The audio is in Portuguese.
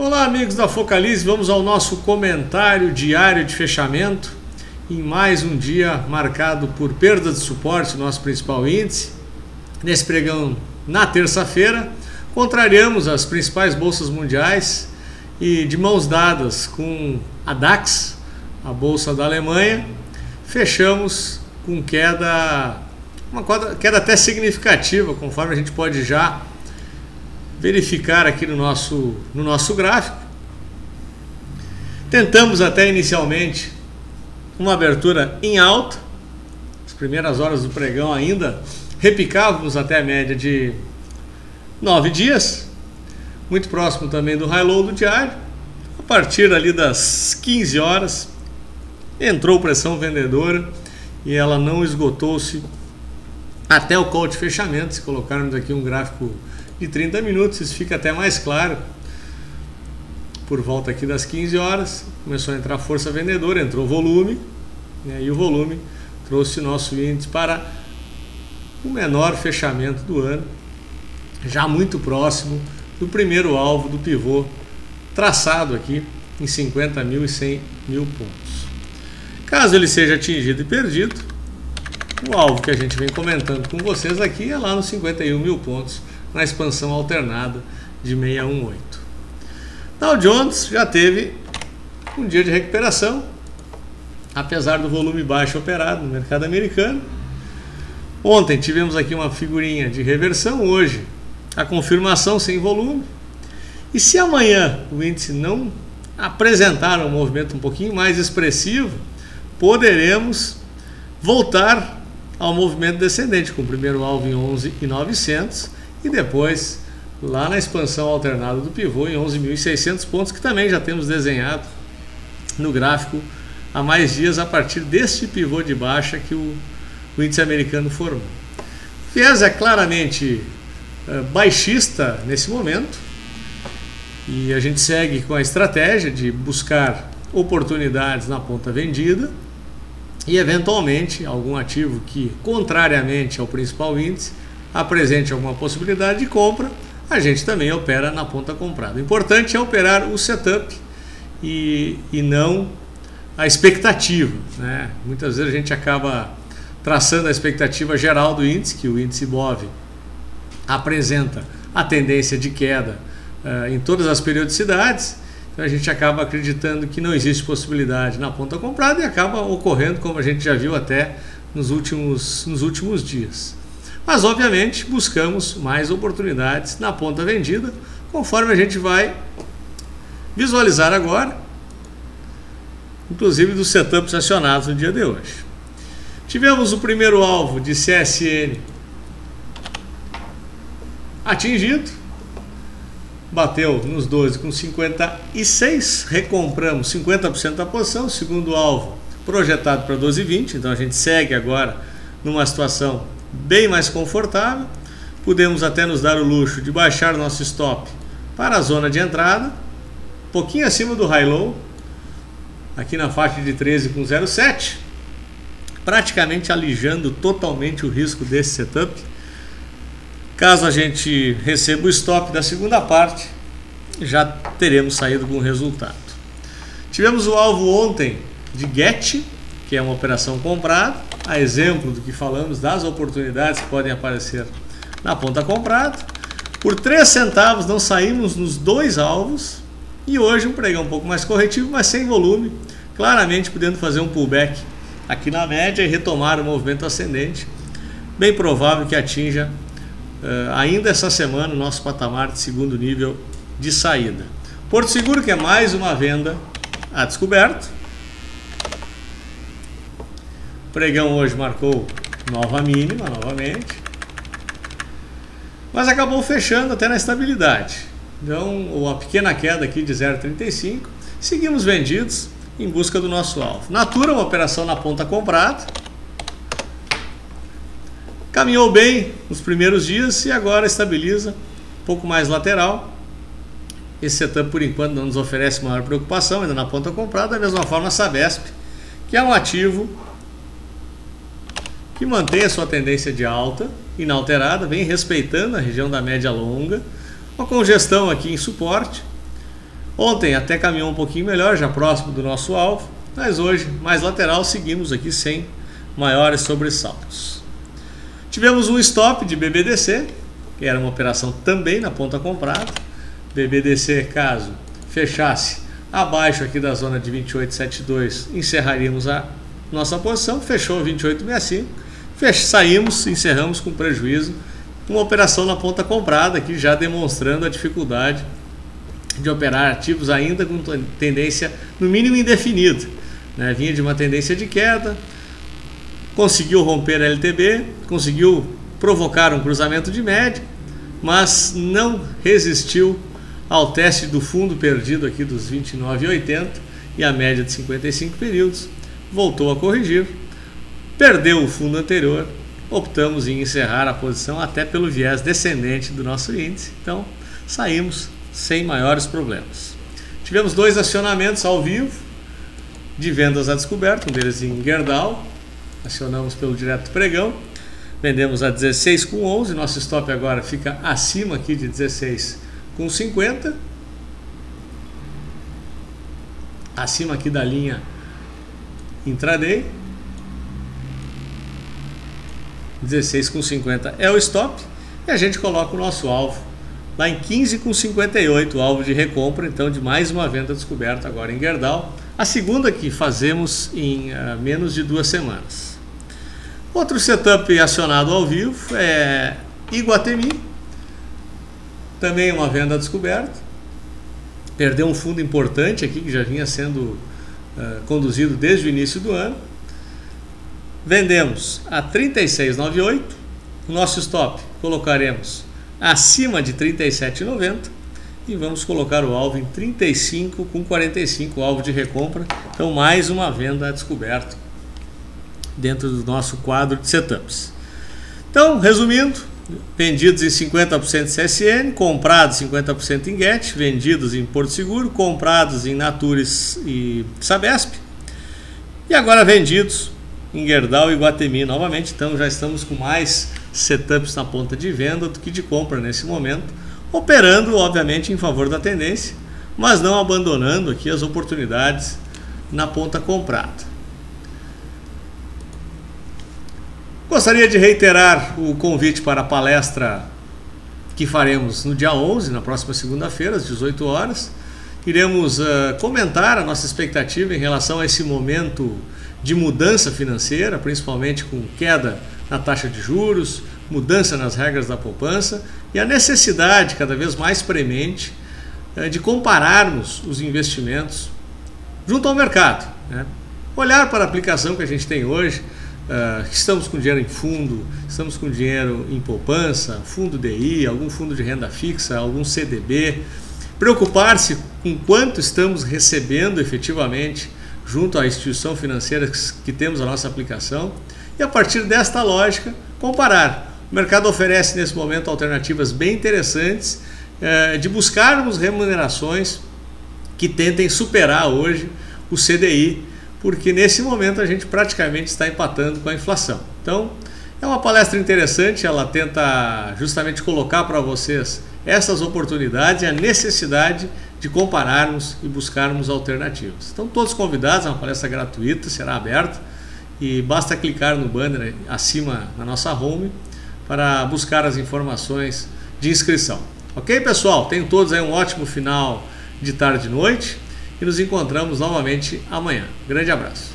Olá amigos da Focalize, vamos ao nosso comentário diário de fechamento em mais um dia marcado por perda de suporte, nosso principal índice. Nesse pregão na terça-feira, contrariamos as principais bolsas mundiais e de mãos dadas com a DAX, a bolsa da Alemanha, fechamos com uma queda até significativa, conforme a gente pode já verificar aqui no nosso gráfico. Tentamos até inicialmente uma abertura em alta, as primeiras horas do pregão ainda repicávamos até a média de 9 dias, muito próximo também do high-low do diário. A partir ali das 15 horas entrou pressão vendedora e ela não esgotou-se até o call de fechamento. Se colocarmos aqui um gráfico de 30 minutos, isso fica até mais claro. Por volta aqui das 15 horas, começou a entrar força vendedora, entrou volume, né, e o volume trouxe nosso índice para o menor fechamento do ano, já muito próximo do primeiro alvo do pivô traçado aqui em 50 mil e 100 mil pontos. Caso ele seja atingido e perdido, o alvo que a gente vem comentando com vocês aqui é lá nos 51 mil pontos, na expansão alternada de 618. Dow Jones já teve um dia de recuperação, apesar do volume baixo operado no mercado americano. Ontem tivemos aqui uma figurinha de reversão, hoje a confirmação sem volume. E se amanhã o índice não apresentar um movimento um pouquinho mais expressivo, poderemos voltar ao movimento descendente, com o primeiro alvo em 11.900 e depois lá na expansão alternada do pivô em 11.600 pontos, que também já temos desenhado no gráfico há mais dias a partir deste pivô de baixa que o índice americano formou. O viés é claramente baixista nesse momento e a gente segue com a estratégia de buscar oportunidades na ponta vendida e eventualmente algum ativo que, contrariamente ao principal índice, apresente alguma possibilidade de compra, a gente também opera na ponta comprada. O importante é operar o setup e não a expectativa, né? Muitas vezes a gente acaba traçando a expectativa geral do índice, que o índice BOV apresenta a tendência de queda em todas as periodicidades. Então a gente acaba acreditando que não existe possibilidade na ponta comprada e acaba ocorrendo, como a gente já viu até nos últimos dias. Mas obviamente buscamos mais oportunidades na ponta vendida, conforme a gente vai visualizar agora, inclusive dos setups acionados no dia de hoje. Tivemos o primeiro alvo de CSN atingido, bateu nos 12,56, recompramos 50% da posição, segundo alvo projetado para 12,20, então a gente segue agora numa situação bem mais confortável. Podemos até nos dar o luxo de baixar nosso stop para a zona de entrada, um pouquinho acima do high-low, aqui na faixa de 13,07, praticamente alijando totalmente o risco desse setup. Caso a gente receba o stop da segunda parte, já teremos saído com o resultado. Tivemos o alvo ontem de GET, que é uma operação comprada, a exemplo do que falamos das oportunidades que podem aparecer na ponta comprada. Por 3 centavos não saímos nos dois alvos e hoje um pregão um pouco mais corretivo, mas sem volume, claramente podendo fazer um pullback aqui na média e retomar o movimento ascendente. Bem provável que atinja ainda essa semana o nosso patamar de segundo nível de saída. Porto Seguro, que é mais uma venda a descoberto. O pregão hoje marcou nova mínima novamente, mas acabou fechando até na estabilidade. Então, uma pequena queda aqui de 0,35. Seguimos vendidos em busca do nosso alvo. Natura, uma operação na ponta comprada, caminhou bem nos primeiros dias e agora estabiliza um pouco mais lateral. Esse setup por enquanto não nos oferece maior preocupação, ainda na ponta comprada. Da mesma forma a Sabesp, que é um ativo que mantém a sua tendência de alta inalterada, vem respeitando a região da média longa, uma congestão aqui em suporte, Ontem até caminhou um pouquinho melhor, já próximo do nosso alvo, mas hoje, mais lateral, seguimos aqui sem maiores sobressaltos. Tivemos um stop de BBDC, que era uma operação também na ponta comprada. BBDC, caso fechasse abaixo aqui da zona de 28,72, encerraríamos a nossa posição. Fechou 28,65, saímos, encerramos com prejuízo. Uma operação na ponta comprada aqui, já demonstrando a dificuldade de operar ativos ainda com tendência no mínimo indefinida, né? Vinha de uma tendência de queda, conseguiu romper a LTB, conseguiu provocar um cruzamento de média, mas não resistiu ao teste do fundo perdido aqui dos 29,80 e a média de 55 períodos, voltou a corrigir, perdeu o fundo anterior, optamos em encerrar a posição até pelo viés descendente do nosso índice, então saímos sem maiores problemas. Tivemos dois acionamentos ao vivo de vendas a descoberto, um deles em Gerdau, acionamos pelo direto pregão, vendemos a 16,11, nosso stop agora fica acima aqui de 16,50, acima aqui da linha intraday. 16,50 é o stop e a gente coloca o nosso alvo lá em 15,58, o alvo de recompra, então, de mais uma venda descoberta agora em Gerdau, a segunda que fazemos em menos de 2 semanas. Outro setup acionado ao vivo é Iguatemi, também uma venda descoberta, perdeu um fundo importante aqui que já vinha sendo conduzido desde o início do ano. Vendemos a 36,98, o nosso stop colocaremos acima de 37,90 e vamos colocar o alvo em 35,45, o alvo de recompra. Então, mais uma venda a descoberto dentro do nosso quadro de setups. Então, resumindo, vendidos em 50% CSN, comprados 50% em GET, vendidos em Porto Seguro, comprados em Natures e Sabesp, e agora vendidos em Gerdau e Iguatemi novamente. Então já estamos com mais setups na ponta de venda do que de compra nesse momento, operando obviamente em favor da tendência, mas não abandonando aqui as oportunidades na ponta comprada. Gostaria de reiterar o convite para a palestra que faremos no dia 11, na próxima segunda-feira, às 18 horas. Iremos comentar a nossa expectativa em relação a esse momento de mudança financeira, principalmente com queda na taxa de juros, mudança nas regras da poupança e a necessidade cada vez mais premente de compararmos os investimentos junto ao mercado, né? Olhar para a aplicação que a gente tem hoje, estamos com dinheiro em fundo, estamos com dinheiro em poupança, fundo DI, algum fundo de renda fixa, algum CDB, preocupar-se com quanto estamos recebendo efetivamente junto à instituição financeira que temos a nossa aplicação, e a partir desta lógica comparar. O mercado oferece nesse momento alternativas bem interessantes de buscarmos remunerações que tentem superar hoje o CDI, porque nesse momento a gente praticamente está empatando com a inflação. Então é uma palestra interessante, ela tenta justamente colocar para vocês essas oportunidades e a necessidade de compararmos e buscarmos alternativas. Então todos convidados, é uma palestra gratuita, será aberta e basta clicar no banner acima na nossa home para buscar as informações de inscrição. Ok, pessoal? Tenham todos aí um ótimo final de tarde e noite e nos encontramos novamente amanhã. Grande abraço.